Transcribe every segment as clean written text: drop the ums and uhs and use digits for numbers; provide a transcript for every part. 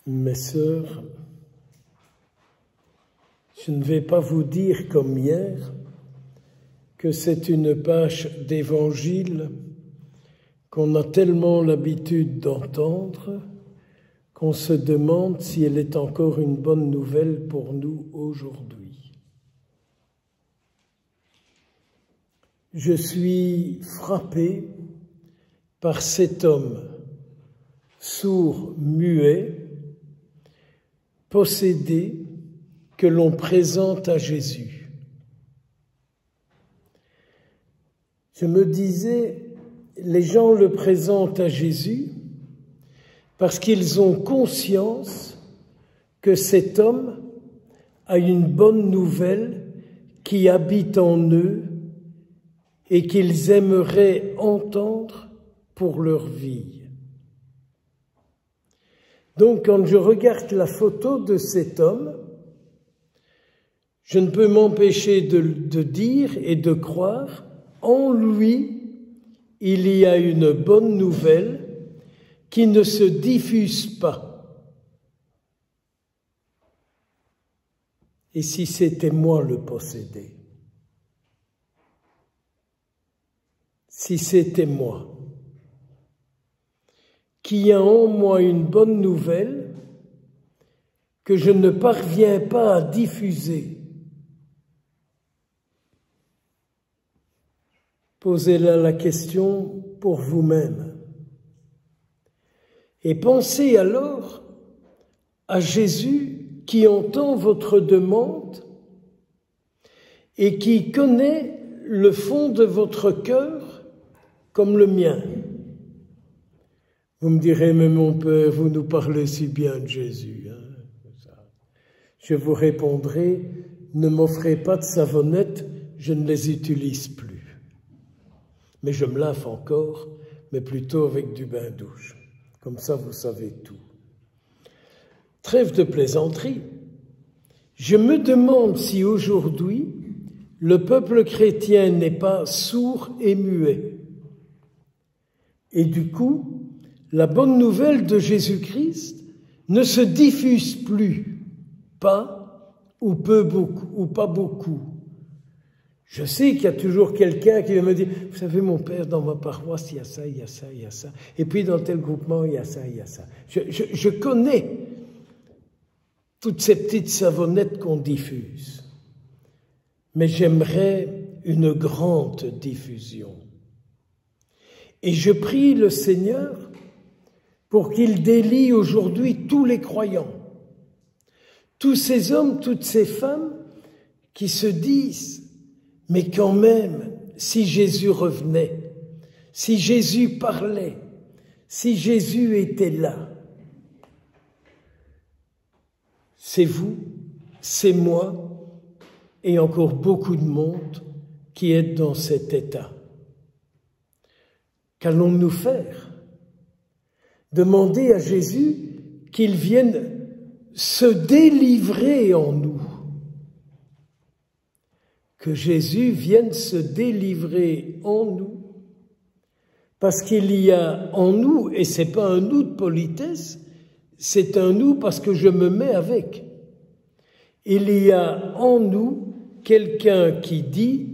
Mes sœurs, je ne vais pas vous dire comme hier que c'est une page d'évangile qu'on a tellement l'habitude d'entendre qu'on se demande si elle est encore une bonne nouvelle pour nous aujourd'hui. Je suis frappé par cet homme sourd, muet, possédé, que l'on présente à Jésus. Je me disais, les gens le présentent à Jésus parce qu'ils ont conscience que cet homme a une bonne nouvelle qui habite en eux et qu'ils aimeraient entendre pour leur vie. Donc, quand je regarde la photo de cet homme, je ne peux m'empêcher de dire et de croire, en lui, il y a une bonne nouvelle qui ne se diffuse pas. Et si c'était moi le possédé? Si c'était moi, qui a en moi une bonne nouvelle que je ne parviens pas à diffuser, posez-la la question pour vous-même. Et pensez alors à Jésus qui entend votre demande et qui connaît le fond de votre cœur comme le mien. Vous me direz, mais mon Père, vous nous parlez si bien de Jésus. Je vous répondrai, ne m'offrez pas de savonnettes, je ne les utilise plus. Mais je me lave encore, mais plutôt avec du bain-douche. Comme ça, vous savez tout. Trêve de plaisanterie. Je me demande si aujourd'hui, le peuple chrétien n'est pas sourd et muet. Et du coup, la bonne nouvelle de Jésus-Christ ne se diffuse plus, pas ou peu beaucoup, ou pas beaucoup. Je sais qu'il y a toujours quelqu'un qui va me dire, vous savez, mon père, dans ma paroisse, il y a ça, il y a ça, il y a ça. Et puis dans tel groupement, il y a ça, il y a ça. Je connais toutes ces petites savonnettes qu'on diffuse. Mais j'aimerais une grande diffusion. Et je prie le Seigneur pour qu'il délie aujourd'hui tous les croyants, tous ces hommes, toutes ces femmes qui se disent, mais quand même, si Jésus revenait, si Jésus parlait, si Jésus était là, c'est vous, c'est moi et encore beaucoup de monde qui est dans cet état. Qu'allons-nous faire? Demander à Jésus qu'il vienne se délivrer en nous. Que Jésus vienne se délivrer en nous. Parce qu'il y a en nous, et c'est pas un nous de politesse, c'est un nous parce que je me mets avec. Il y a en nous quelqu'un qui dit,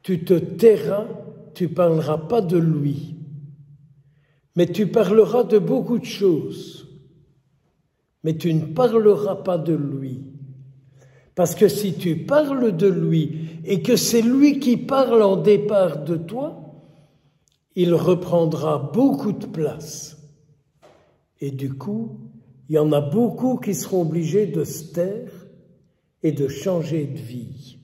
tu te tairas, tu parleras pas de lui. Mais tu parleras de beaucoup de choses. Mais tu ne parleras pas de lui. Parce que si tu parles de lui et que c'est lui qui parle en départ de toi, il reprendra beaucoup de place. Et du coup, il y en a beaucoup qui seront obligés de se taire et de changer de vie.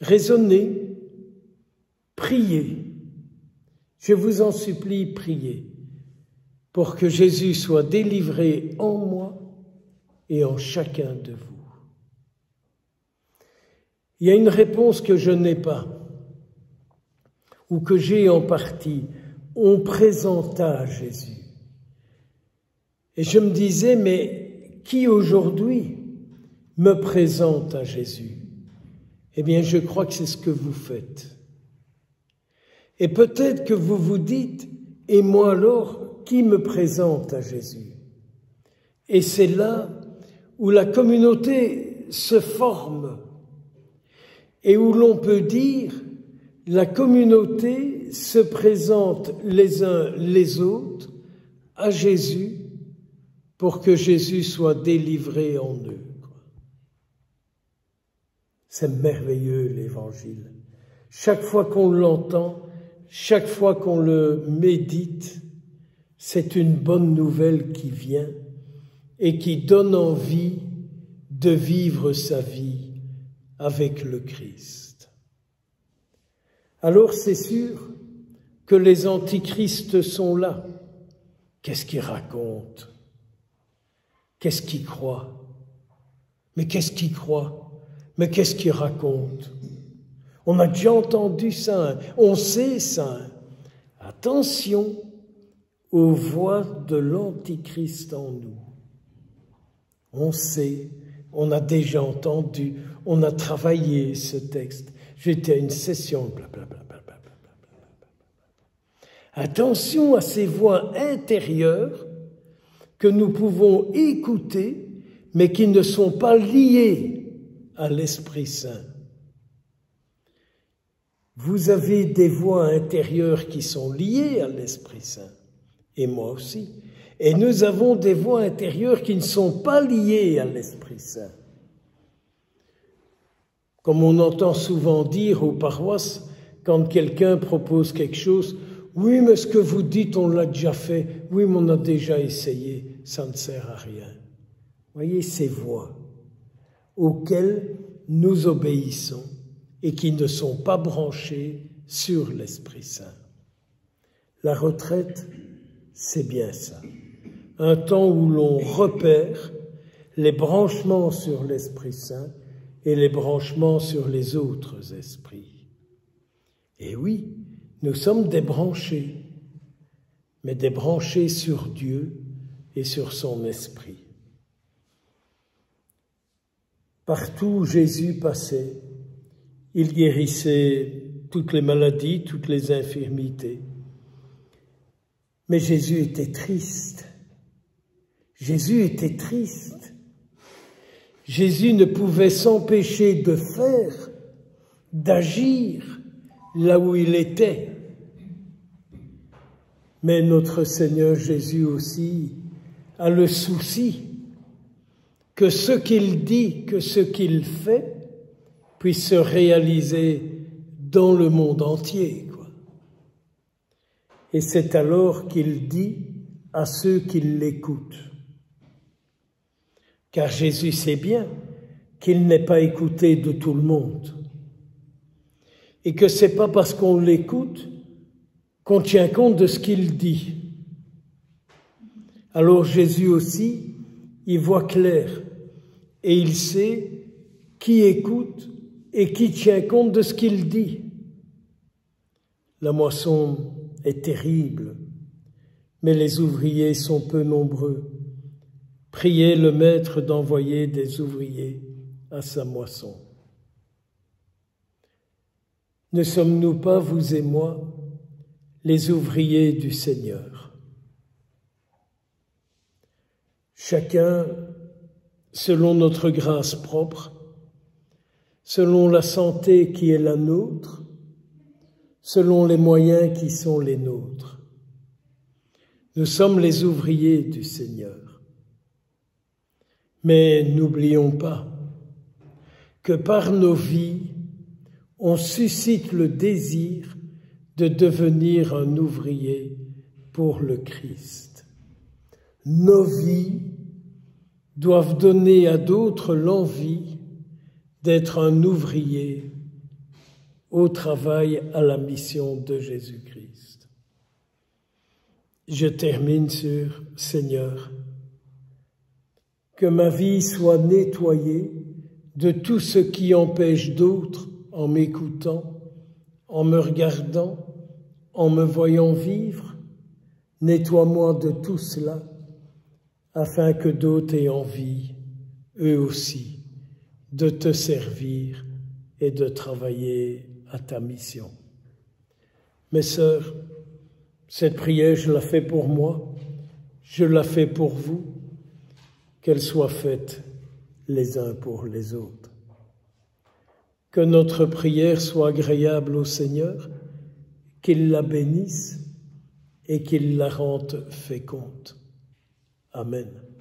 Raisonnez, priez. Je vous en supplie, priez pour que Jésus soit délivré en moi et en chacun de vous. Il y a une réponse que je n'ai pas, ou que j'ai en partie. On présenta à Jésus. Et je me disais, mais qui aujourd'hui me présente à Jésus? Eh bien, je crois que c'est ce que vous faites. Et peut-être que vous vous dites, et moi alors, qui me présente à Jésus. Et c'est là où la communauté se forme et où l'on peut dire la communauté se présente les uns les autres à Jésus pour que Jésus soit délivré en eux. C'est merveilleux l'Évangile. Chaque fois qu'on l'entend, chaque fois qu'on le médite, c'est une bonne nouvelle qui vient et qui donne envie de vivre sa vie avec le Christ. Alors c'est sûr que les antichrists sont là. Qu'est-ce qu'ils racontent? Qu'est-ce qu'ils croient? Mais qu'est-ce qu'ils croient? Mais qu'est-ce qu'ils racontent? On a déjà entendu ça, on sait ça. Attention aux voix de l'antichrist en nous. On sait, on a déjà entendu, on a travaillé ce texte. J'étais à une session, blablabla. Attention à ces voix intérieures que nous pouvons écouter, mais qui ne sont pas liées à l'Esprit Saint. Vous avez des voix intérieures qui sont liées à l'Esprit Saint, et moi aussi. Et nous avons des voix intérieures qui ne sont pas liées à l'Esprit Saint. Comme on entend souvent dire aux paroisses, quand quelqu'un propose quelque chose, « Oui, mais ce que vous dites, on l'a déjà fait. Oui, mais on a déjà essayé. Ça ne sert à rien. » Voyez ces voix auxquelles nous obéissons et qui ne sont pas branchées sur l'Esprit Saint. La retraite, c'est bien ça. Un temps où l'on repère les branchements sur l'Esprit Saint et les branchements sur les autres esprits. Et oui, nous sommes débranchés, mais débranchés sur Dieu et sur son Esprit. Partout où Jésus passait, il guérissait toutes les maladies, toutes les infirmités. Mais Jésus était triste. Jésus était triste. Jésus ne pouvait s'empêcher de faire, d'agir là où il était. Mais notre Seigneur Jésus aussi a le souci que ce qu'il dit, que ce qu'il fait puisse se réaliser dans le monde entier, quoi. Et c'est alors qu'il dit à ceux qui l'écoutent. Car Jésus sait bien qu'il n'est pas écouté de tout le monde. Et que c'est pas parce qu'on l'écoute qu'on tient compte de ce qu'il dit. Alors Jésus aussi, il voit clair et il sait qui écoute et qui tient compte de ce qu'il dit. La moisson est terrible, mais les ouvriers sont peu nombreux. Priez le Maître d'envoyer des ouvriers à sa moisson. Ne sommes-nous pas, vous et moi, les ouvriers du Seigneur? Chacun, selon notre grâce propre, selon la santé qui est la nôtre, selon les moyens qui sont les nôtres. Nous sommes les ouvriers du Seigneur. Mais n'oublions pas que par nos vies, on suscite le désir de devenir un ouvrier pour le Christ. Nos vies doivent donner à d'autres l'envie d'être un ouvrier au travail à la mission de Jésus-Christ. Je termine sur « Seigneur, que ma vie soit nettoyée de tout ce qui empêche d'autres en m'écoutant, en me regardant, en me voyant vivre. Nettoie-moi de tout cela, afin que d'autres aient envie, eux aussi, de te servir et de travailler à ta mission. » Mes sœurs, cette prière, je la fais pour moi, je la fais pour vous, qu'elle soit faite les uns pour les autres. Que notre prière soit agréable au Seigneur, qu'il la bénisse et qu'il la rende féconde. Amen.